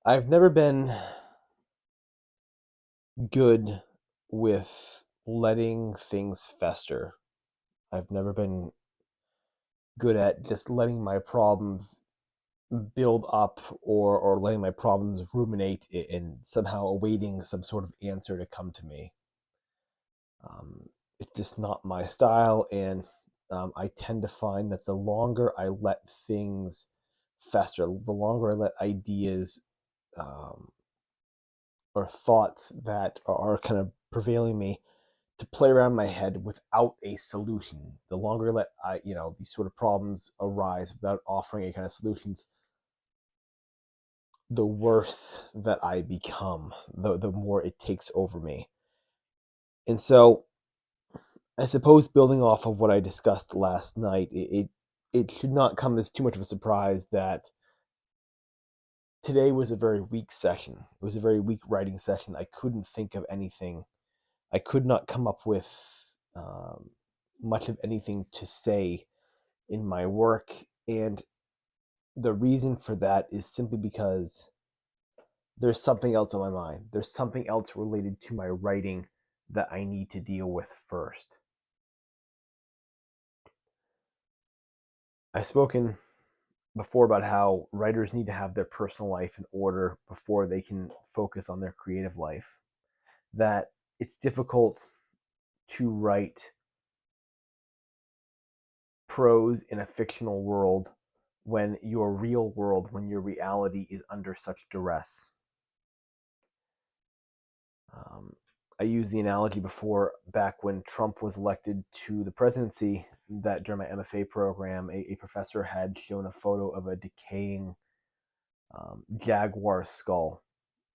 I've never been good with letting things fester. I've never been good at just letting my problems build up or letting my problems ruminate and somehow awaiting some sort of answer to come to me. It's just not my style, and I tend to find that the longer I let things fester, the longer I let ideas um, or thoughts that are kind of prevailing me to play around my head without a solution. The longer let these sort of problems arise without offering any kind of solutions, the worse that I become, the more it takes over me. And so I suppose building off of what I discussed last night, it should not come as too much of a surprise that today was a very weak session. It was a very weak writing session. I couldn't think of anything. I could not come up with um, much of anything to say in my work. And the reason for that is simply because there's something else on my mind. There's something else related to my writing that I need to deal with first. I've spoken before about how writers need to have their personal life in order before they can focus on their creative life. That it's difficult to write prose in a fictional world when your real world, when your reality is under such duress. Um, I used the analogy before back when Trump was elected to the presidency that during my MFA program, a professor had shown a photo of a decaying jaguar skull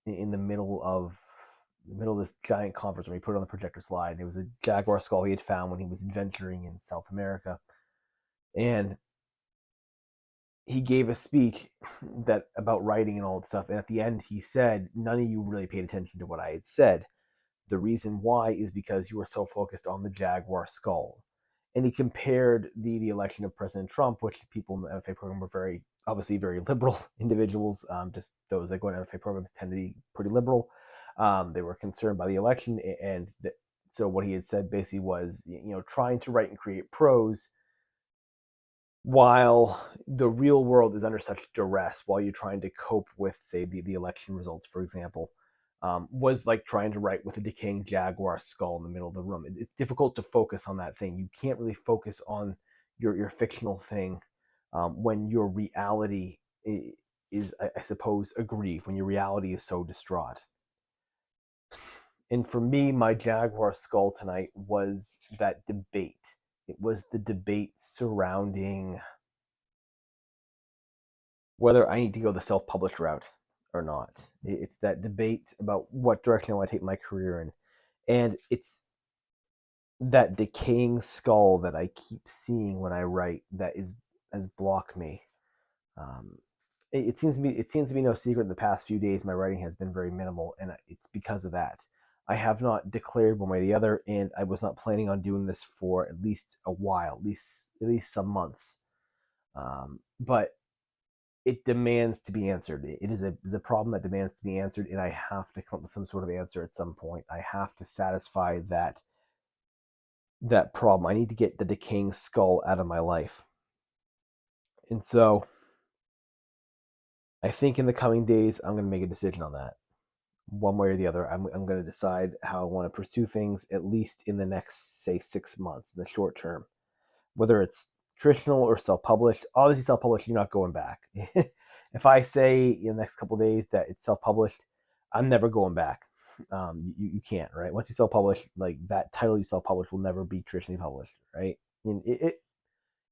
in the middle of this giant conference where he put it on the projector slide. It was a jaguar skull he had found when he was adventuring in South America, and he gave a speech that about writing and all that stuff. And at the end, he said, "None of you really paid attention to what I had said. The reason why is because you were so focused on the jaguar skull." And he compared the election of President Trump, which people in the MFA program were obviously very liberal individuals. Just those that go into MFA programs tend to be pretty liberal. They were concerned by the election, and so what he had said basically was, trying to write and create prose while the real world is under such duress, while you're trying to cope with, say, the election results, for example, was like trying to write with a decaying jaguar skull in the middle of the room. It's difficult to focus on that thing. You can't really focus on your fictional thing when your reality is, I suppose, a grief, when your reality is so distraught. And for me, my jaguar skull tonight was that debate. It was the debate surrounding whether I need to go the self-published route or not. It's that debate about what direction I want to take my career in. And it's that decaying skull that I keep seeing when I write that has blocked me. Um, it seems to be no secret the past few days my writing has been very minimal, and it's because of that. I have not declared one way or the other, and I was not planning on doing this for at least a while, at least some months. But it demands to be answered. It is a problem that demands to be answered, and I have to come up with some sort of answer at some point. I have to satisfy that problem. I need to get the decaying skull out of my life. And so I think in the coming days I'm going to make a decision on that. One way or the other, I'm going to decide how I want to pursue things, at least in the next, say, 6 months, in the short term. Whether it's traditional or self-published. Obviously, self-published, you're not going back. If I say in the next couple of days that it's self-published, I'm never going back. You can't, right? Once you self-publish, like that title you self-publish will never be traditionally published, right? I mean,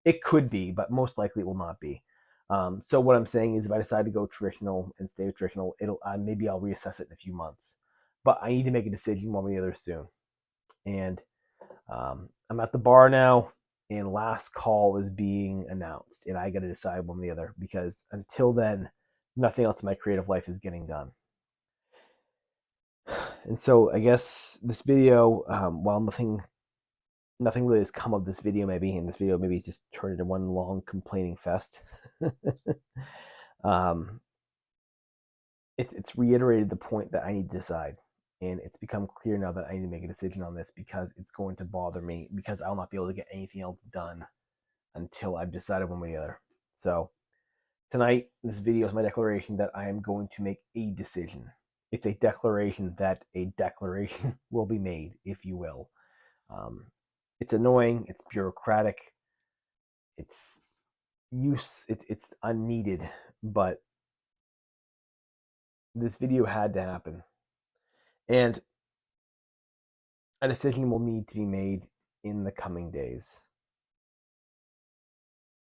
it could be, but most likely it will not be. So what I'm saying is, if I decide to go traditional and stay with traditional, it'll maybe I'll reassess it in a few months. But I need to make a decision one way or the other soon. And I'm at the bar now, and last call is being announced, and I got to decide one or the other because until then, nothing else in my creative life is getting done. And so I guess this video, while nothing really has come of this video, maybe, and this video maybe just turned into one long complaining fest. um, it's reiterated the point that I need to decide. And it's become clear now that I need to make a decision on this because it's going to bother me because I'll not be able to get anything else done until I've decided one way or the other. So tonight, this video is my declaration that I am going to make a decision. It's a declaration that a declaration will be made, if you will. It's annoying. It's bureaucratic. It's it's unneeded, but this video had to happen. And a decision will need to be made in the coming days.